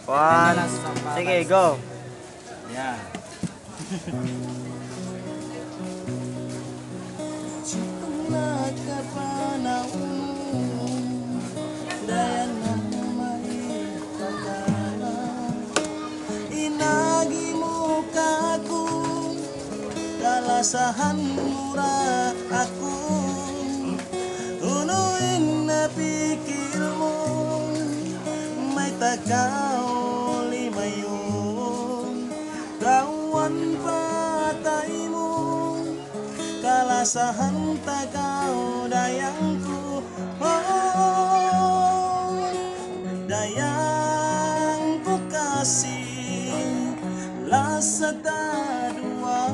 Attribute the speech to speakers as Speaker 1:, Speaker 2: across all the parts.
Speaker 1: One. Sige, go.
Speaker 2: Yan. Ciptalah kapanahon daya na maipagkalan inagi mo kaku kalasahan murah aku unuin na pikir mo may tagaw limayon kawan patay mo kalasahan tagaw dayangku oh dayangku kasih lasa dua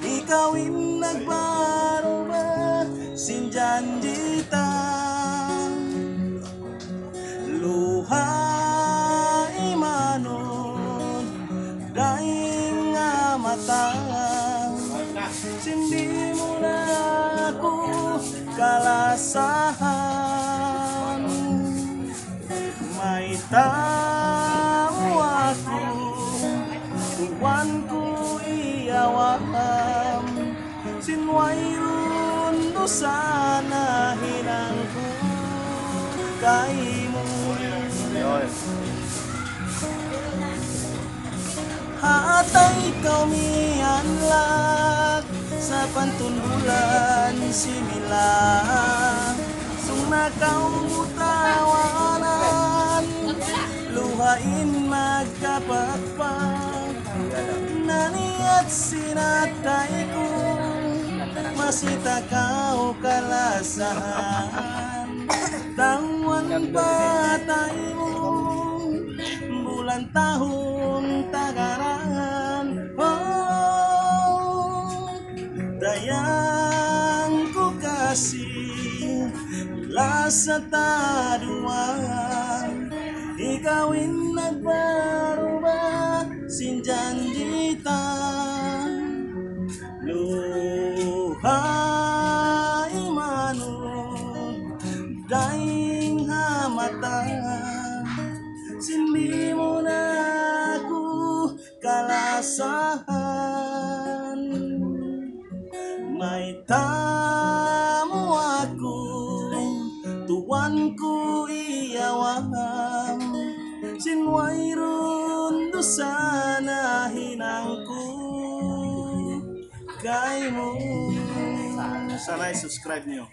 Speaker 2: ikawin nagbarubah sin janji luha imanon daing mata sindi mula aku kalasahan may tahu aku tuanku iyawam sinwairun dosana hinangku kaimu hatay kau mianlak sa pantun bulan similang sungna kau tawanan luhain magkapagpag naniat sinatayku masih tak kau kalasahan tawan pataymu bulan tahun tagaran oh dayangku kasih lasa taduan ikawin nagbarubah sin janji luhai manut daing hamatan sindi mo na aku kalasahan may tamu aku tuanku iyawam sinwairun dosana hinangku kaimu. Sana subscribe nyo.